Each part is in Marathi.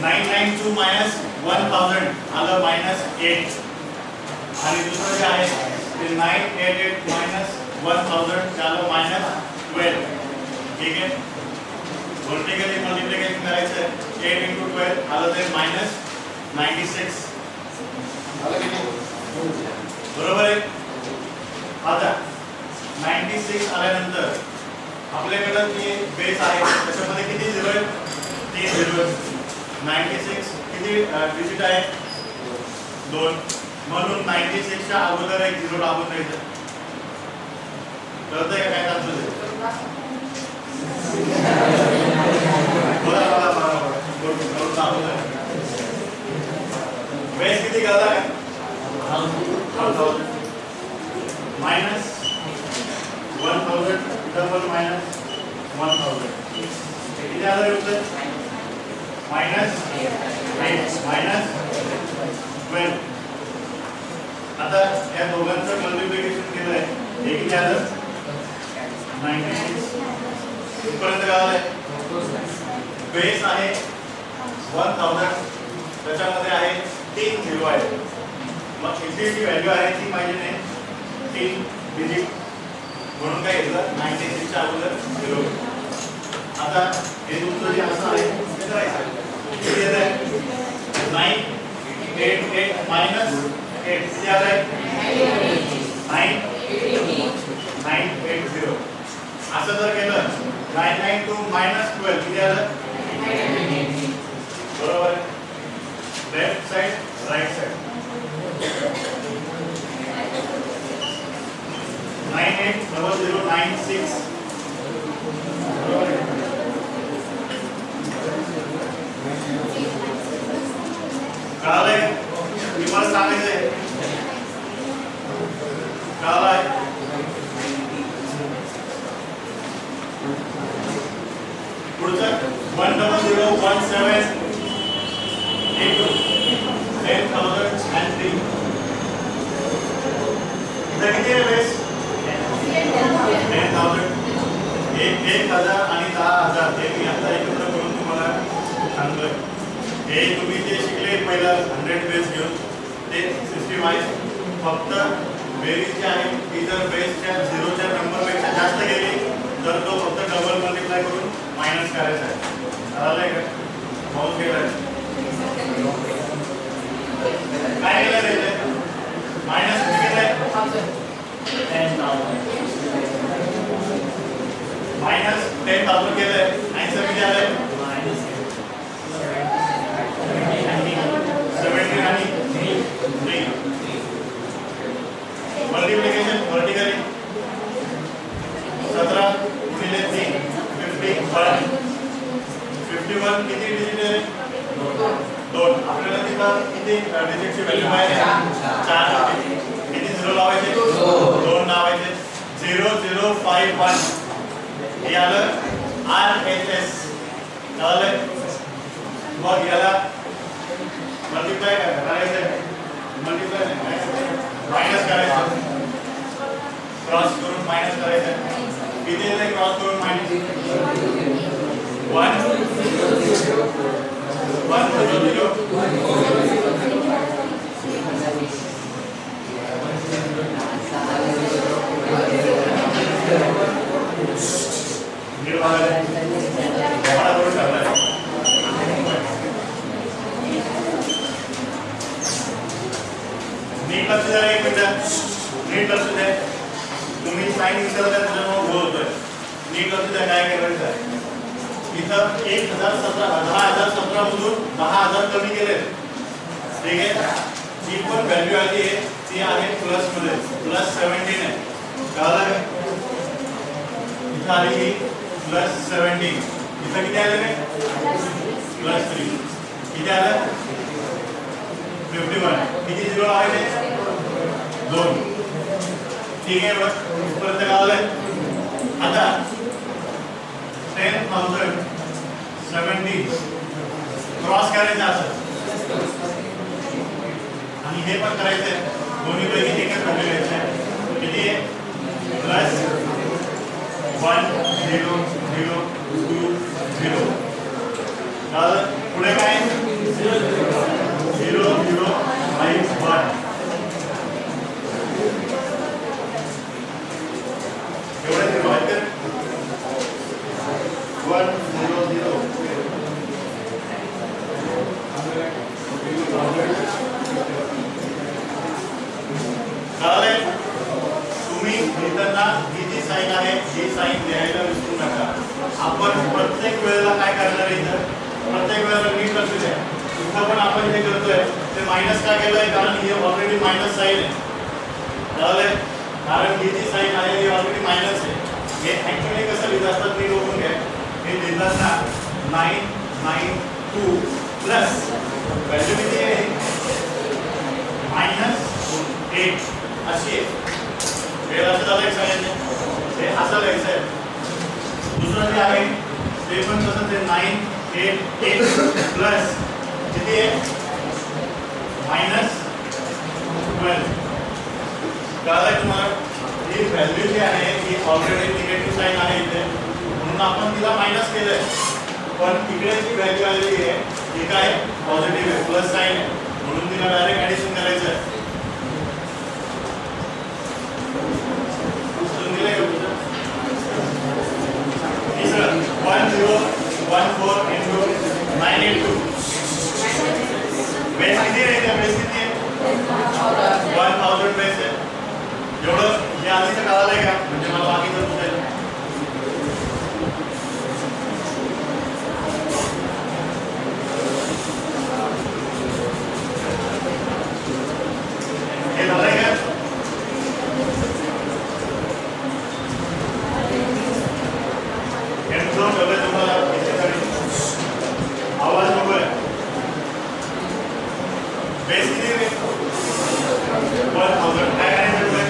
992 minus 1000 आलं -8 आणि दुसरं जे आहे ते 988 minus 1000 आलं -12. ठीक आहे, व्हर्टिकली मल्टिप्लिकेशन करायचं 8 × 12 आलं ते -96 आलं किती बरोबर आहे. आता 96 आल्यानंतर आपल्याकडे जे बेस आहे त्याच्यामध्ये किती झिरो आहेत 3 झिरो. 96 किती डिजिट आहे 2 म्हणून 96 च्या अगोदर एक झिरो टाकून द्यायचं. कळतंय का काय टाकलं बेस किती कळला काय -1000 डबल -1000 किती आलं उत्तर -8 -12. आता या दोघांचं मल्टिप्लिकेशन केलंय हे किती आलं 96 इथपर्यंत काय आलंय. बेस आहे 1000 त्याच्यामध्ये आहे 3 झिरो आहे. मग इथे जी व्हॅल्यू आहे ती पाहिजे नाही 3 डिजिट म्हणून काय घेतलं 96 च्या अगोदर 0. आता हे तुमचं जे असं आहे ते करायचं किती येत आहे 988 minus 8 किती आलं आहे 980. असं जर केलं 992 minus 12 किती आलं बरोबर आहे. लेफ्ट साइड राइट साइड 980096 बरोबर आहे. कळालंय तुम्हाला सांगायचंय कळालंय. पुढचं 10017 into 10,003 इथं किती आहे बेस 10,000 1000 आणि 10,000 हे मी आता एकत्र करून तुम्हाला सांगतोय. हे तुम्ही जे शिकले पहिला 100 बेस घेऊन ते सिस्टीम आहे. फक्त बेरीज जी आहे ती जर बेसच्या 0च्या नंबरपेक्षा जास्त गेली तर तो फक्त डबल मल्टिप्लाय करून मायनस करायचा आहे. कळालंय का पाऊस गेलाय काय केलं त्याचे मायनस किती केलंय -10,000 केलंय. आन्सर किती आलंय 17 आणि 3. मल्टिप्लिकेशन व्हर्टिकली 17 गुणिले 3 51. 51 किती डिजिट आहे 2. आपल्याला तिथं किती डिजिटची व्हॅल्यू पाहिजे 4. किती झिरो लावायचे 2 लावायचे 0051 हे आलं RHS. कळलं. मग याला मल्टिप्लाय करायचं मल्टिप्लाय मायनस करायचं क्रॉस करून मायनस करायचं. किती येते क्रॉस करून मायनस 1 0 नीट लक्ष द्या. एक मिनिट नीट लक्ष द्या. तुम्ही साइन विसरता त्याच्यामुळे गोल होतोय. नीट लक्ष द्या काय करायचं आहे. इथं 10,017 मधून 10,000 कमी केले. ठीक आहे. जी पण व्हॅल्यू आली आहे ती आहे प्लस मध्ये +17 आहे. कळलं का इथं आली +17. इथं किती आलं काय +3. किती आलं 51. किती झिरो लावायचे 2. ठीक आहे. बस इथपर्यंत कळलंय. आता 10,070 क्रॉस करायचं असं आणि हे पण करायचंय. दोन्ही पैकी एकच व्हॅल्यू घ्यायचं. किती आहे +1 0 0 2 0. पुढे काय साइन द्यायला विसरू नका. आपण प्रत्येक वेळेला काय करणार इथं, प्रत्येक वेळेला नीट लक्ष द्या. इथं पण आपण जे करतोय ते मायनस का केलंय, कारण हे ऑलरेडी मायनस साइन आहे. कळलंय? कारण ही जी साइन आहे ही ऑलरेडी मायनस आहे. हे ऍक्च्युअली कसं लिहित असतात नीट बघून घ्या. हे लिहितात ना 992 प्लस व्हॅल्यू किती आहे -8 अशी आहे. हे असं झालं एक सांगायचं, हे असं लिहायचं आहे. दुसरं जे आहे ते पण तसंच आहे 988 प्लस किती आहे -12. कळलं तुम्हाला? ही व्हॅल्यू जी आहे ही ऑलरेडी निगेटिव्ह साइन आहे इथे, म्हणून आपण तिला मायनस केलंय. पण इकडे जी व्हॅल्यू आलेली आहे ही काय पॉझिटिव्ह आहे, प्लस साइन आहे, म्हणून तिला डायरेक्ट ऍडिशन करायचं आहे. तिसरं 1014 into 982 बेस किती आहे? बेस किती आहे? 1000 बेस आहे. एवढं हे आधीचं कळालंय का? म्हणजे मला बाकीचं पुढे हे झालंय का? हेडफोन ठेवलंय तुम्हाला आवाज नकोय. बेस किती आहे? 1000. काय करायचं पुढे?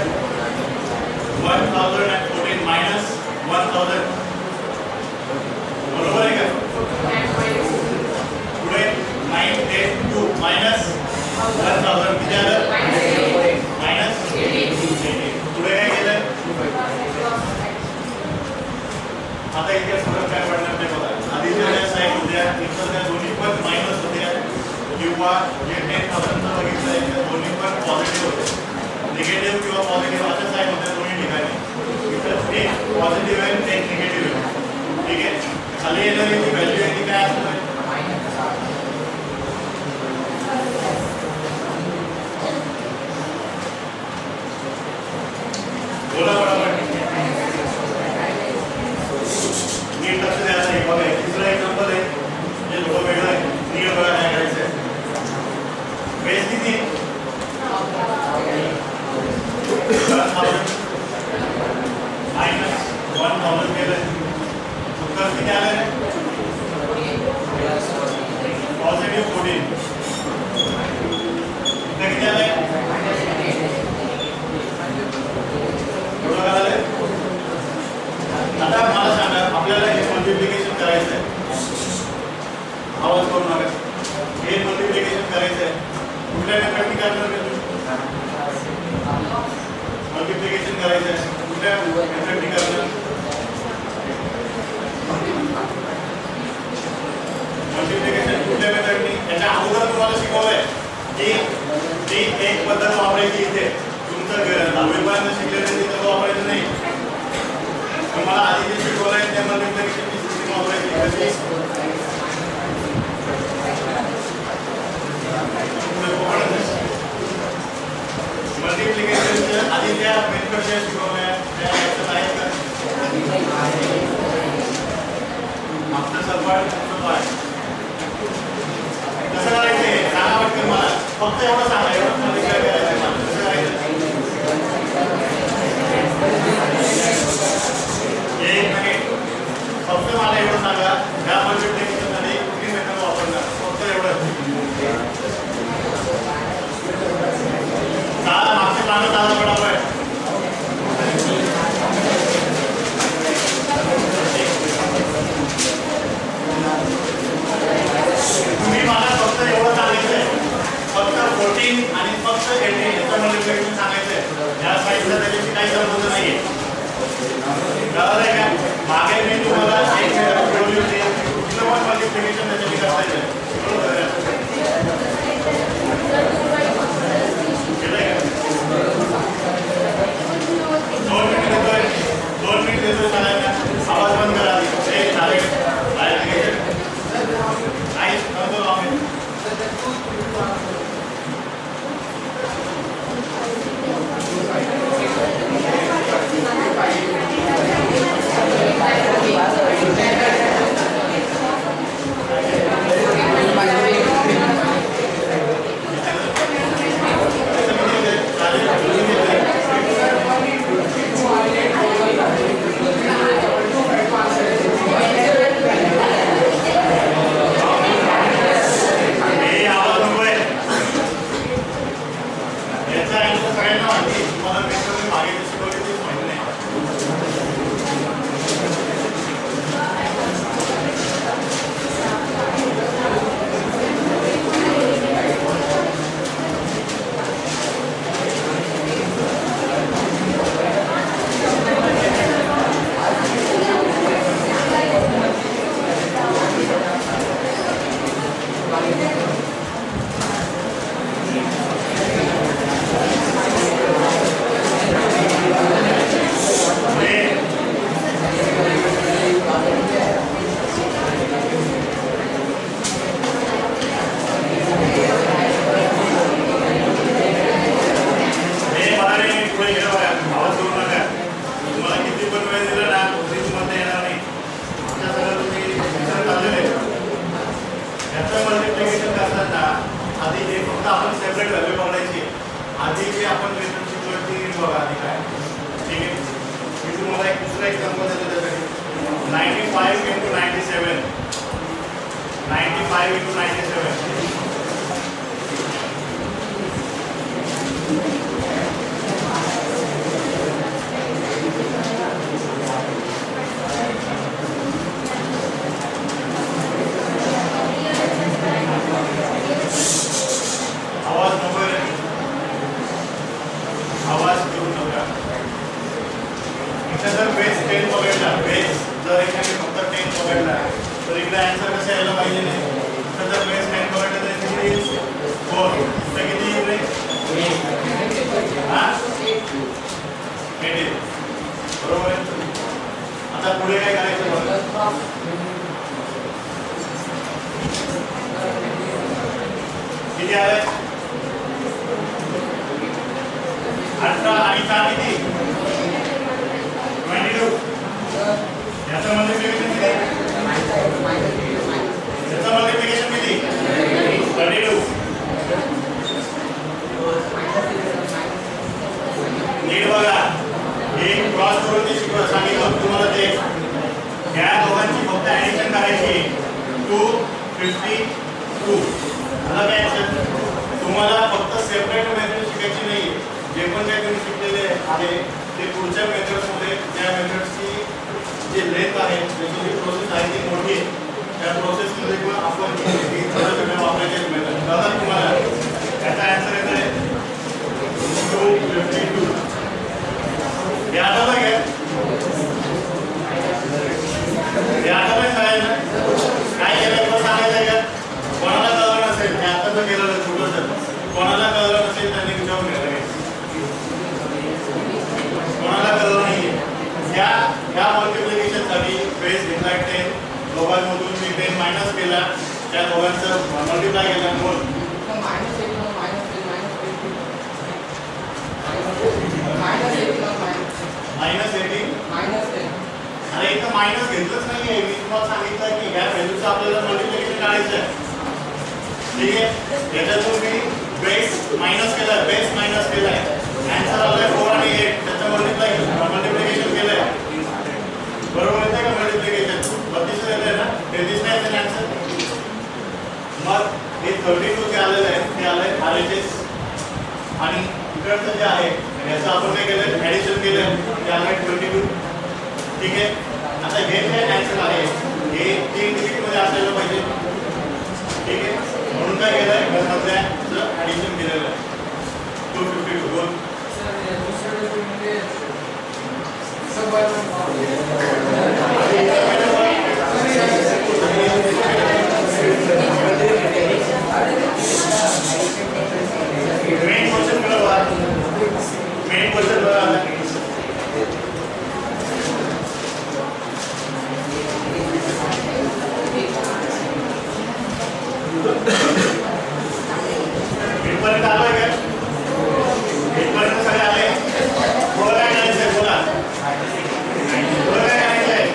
1014 मायनस 1000 बरोबर आहे का? पुढे 982 मायनस 1000 किती आलं? मायनस 80. पुढे काय केलं? आता इथे फरक काय पडणार ते बघा. आधीच्या ज्या साईड होत्या इतर त्या दोन्ही पण मायनस होत्या किंवा जे 10,000 बघितलंय त्या दोन्ही पण पॉझिटिव्ह होते. निगेटिव्ह किंवा पॉझिटिव्ह अशा साईड होत्या दोन्ही ठिकाणी. इथं एक पॉझिटिव्ह आहे एक निगेटिव्ह आहे. ठीक आहे? खाली येणारी जी व्हॅल्यू आहे ती काय असणार? बोला बरोबर. नीट लक्ष द्यायचं आहे. बघा तिसरा एक्झाम्पल आहे जे थोडं वेगळं आहे. नीट बघा काय करायचं आहे. बेस किती आहे? 1000 केलं. उत्तर किती आलं? पॉझिटिव्ह 14. उत्तर किती आलंय? एवढं आलंय. आता मला सांगा आपल्याला हे मल्टिप्लिकेशन करायचं आहे. आवाज करू नका. हे मल्टिप्लिकेशन करायचं आहे. कुठल्या मेथडनी करणार का तुम्ही? मल्टिप्लिकेशन करायचं आहे. कुठल्या मेथडनी करणार? मल्टिप्लिकेशन कुठल्या मेथडनी? याच्या अगोदर तुम्हाला शिकवलंय की ती एक पद्धत वापरायची इथे. तुमचं 10वी पर्यंत शिकलेलं तिथं वापरायचं नाही. तुम्हाला आधी जे शिकवलंय त्या मल्टिप्लिकेशनची सिस्टीम वापरायची. कशी? मल्टिप्लिकेशनच्या आधी ज्या मेथड ज्या शिकवल्या त्या लक्षात आहेत का? आपलं सपाट कसं करायचं सांगा वाटतं मला. फक्त एवढं सांगा. एवढं मल्टिप्लाय करायचं मला. कसं करायचं? एक मिनिट. फक्त मला एवढं सांगा या मल्टिप्लिकेशन मध्ये कुठली मेथड वापरणार? फक्त एवढं. मागच्या प्लानच आला पडावं. तुम्ही मला फक्त एवढं सांगितलंय. फक्त 14 आणि फक्त 18 याचं मल्टिप्लिकेशन सांगायचंय. या साईडला त्याच्याशी काही संबंध नाहीये. कळलंय का? मागे मी तुम्हाला एक मेथड ठेवली होती. कुठलं पण मल्टिप्लिकेशन त्याच्याशी करता येतं. दोन मिनिट देतोय सगळ्यांना. आवाज बंद करा. हे झाले बाहेर घ्यायचे नाही. नंतर लावून 5 into 97. आवाज नको रे, आवाज करू नका. इथे जर बेस 10 पकडला, बेस जर एखादी फक्त 10 पकडला तर इकडे आन्सर कसं यायला पाहिजे नाही. तर जर बेस 10 पकडला तर किती येईल? 4. तर किती येईल रे? हा 8 येईल. बरोबर आहे. आता पुढे काय करायचं बघा. किती आले? 18 आणि 4 किती? 22. याचा मल्टिप्लिकेशन किती? याचा मल्टिप्लिकेशन किती? 32. नीट बघा, हे क्रॉस करून ते सांगितलं तुम्हाला. ते या दोघांची फक्त ऍडिशन करायची. 252. आता काय तुम्हाला फक्त सेपरेट मेथड शिकायची नाही. जे पण काही तुम्ही शिकलेले आहे ते पुढच्या मेथड्समध्ये त्या मेथड्सची जे लेंथ आहे, त्याची जी प्रोसेस आहे ती मोठी आहे. त्या प्रोसेसमध्ये पण आपण थोडं वापरायचे मेथड. दादा तुम्हाला याचा आन्सर येत आहे 252. हे आठवलं काय? हे आठवलं सगळ्यांना? काय केलं तुला सांगायचं का? कोणाला कळलं नसेल, हे आता तर केलं छोटंसं. कोणाला कळलं नसेल त्यांनी विचारून घ्यायला. कोणाला कळलं नाहीये या मल्टिप्लिकेशनसाठी बेस घेतला 10, दोघांमधून मी 10 मायनस केला, त्या दोघांचं मल्टिप्लाय केलं म्हणून -18. अरे इथं मायनस घेतलंच नाहीये. मी तुम्हाला सांगितलं की या व्हॅल्यूचं आपल्याला मल्टिप्लिकेशन काढायचं आहे. ठीक आहे. याच्यातून मी बेस मायनस केलाय, बेस मायनस केलाय. आन्सर आलाय 4 आणि 8. त्याचं मल्टिप्लिकेशन केलंय. बरोबर येतंय का मल्टिप्लिकेशन? 32 येतंय ना? 33 नाही येतं आन्सर. मग हे 32 जे आलेलं आहे ते आलंय RHS. आणि इकडचं जे आहे याचं आपण काय केलं? ऍडिशन केलं. ते आलंय 22. ठीक आहे. आता हे जे आन्सर आहे हे 3 डिजिटमध्ये असायला पाहिजे. ठीक आहे. म्हणून काय केलंय? मधल्या ऍडिशन केलेलं आहे 252. बोल. मेन क्वेश्चन बघा. मेन क्वेश्चन बघा. इथपर्यंत आलोय का? इथपर्यंत सगळे आले? बोला काय करायचंय? बोला काय करायचंय?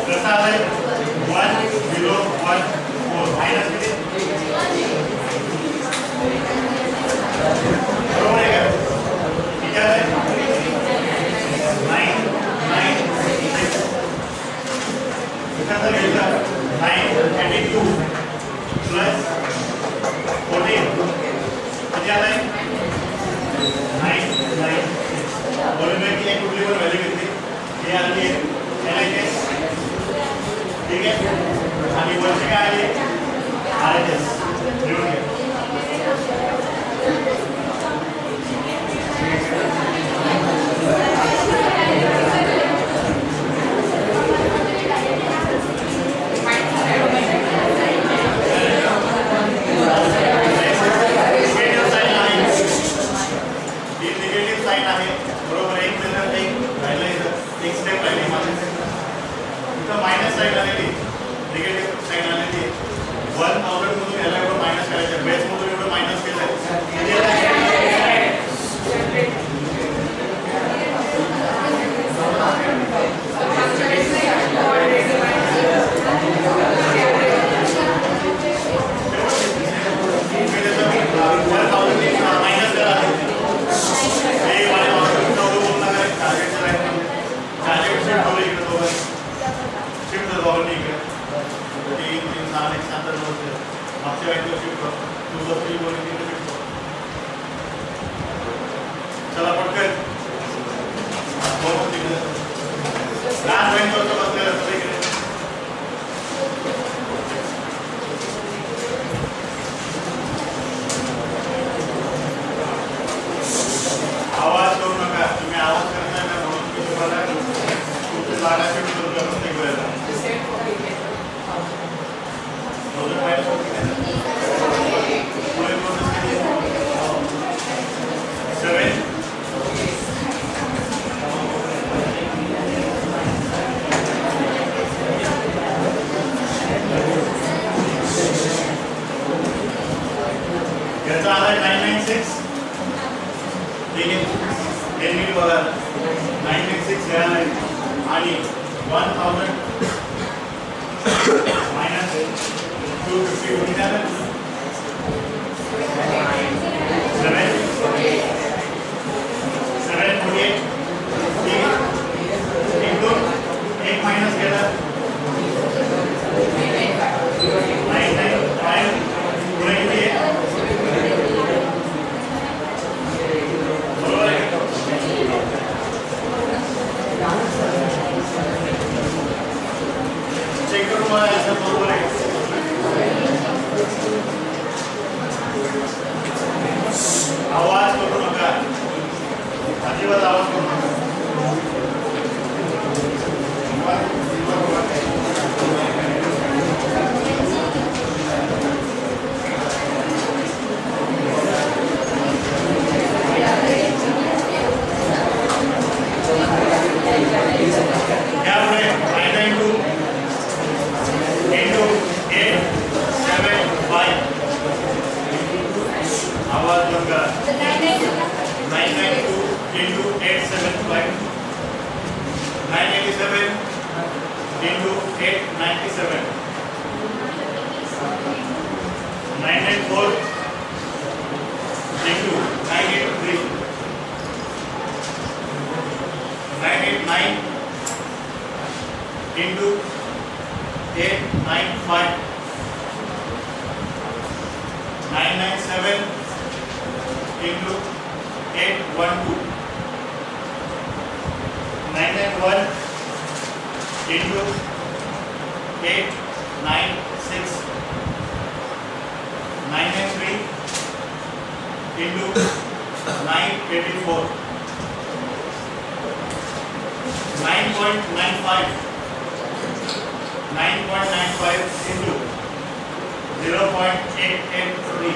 कसं आलंय? 1014 मायनस किती? बरोबर आहे का? किती आलंय? 996. इथं घेतलं 932 प्लस 14 किती आलंय? 996. बोलून की एक कुठली पण व्हॅल्यू घेतली हे आली LHS. ठीक आहे. आणि वरचे काय आले? RHS. लिहून घ्या. निगेटिव्ह साईन आहे. बरोबर. एक स्टेप राहिली माझ्या. इथं मायनस साईन आलेली, निगेटिव्ह साईन आलेली. 1000 मधून याला एवढं मायनस करायचं. बेस मधून एवढं मायनस केलंय. 10 बघा 996 घ्यायला आणि 1000 minus 250 होऊन जाणार 748 into 1 minus केला 995 पुढे किती आहे बरोबर आहे चेक करू मला याचं बरोबर आहे आवाज करू नका अजिबात आवाज करू नका आवाज बंद करा 992 into 875 987 into 897 994 into 983 989 into 895 997 into 812 991 into 896 993 into 984 9.95 into 0.883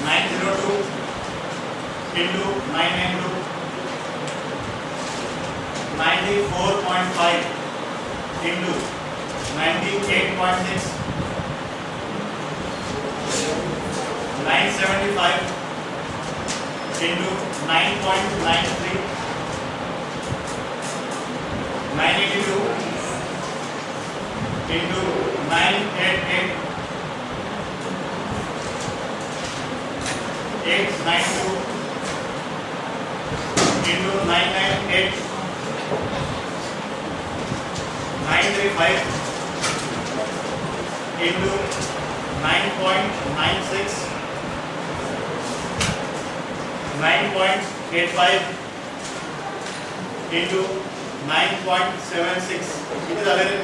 902 into 992 94.5 into 98.6 975 into 9.93 982 into 988 892 into 998 935 into 9.96 9.85 into 9.76 किती झाले रे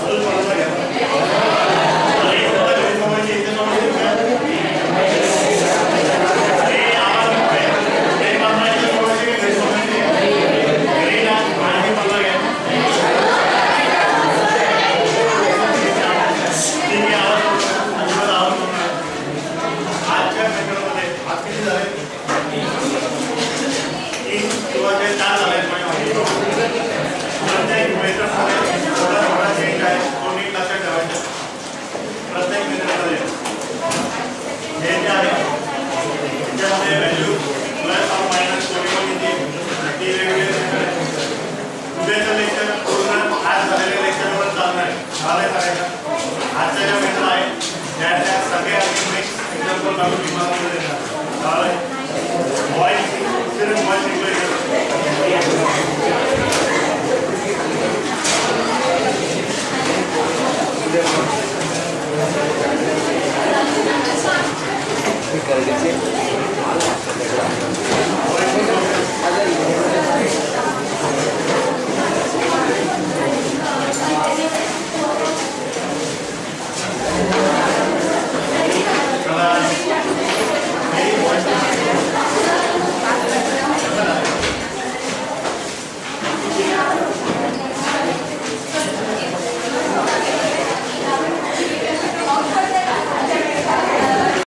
अजून बरोबर आहे कर दीजिए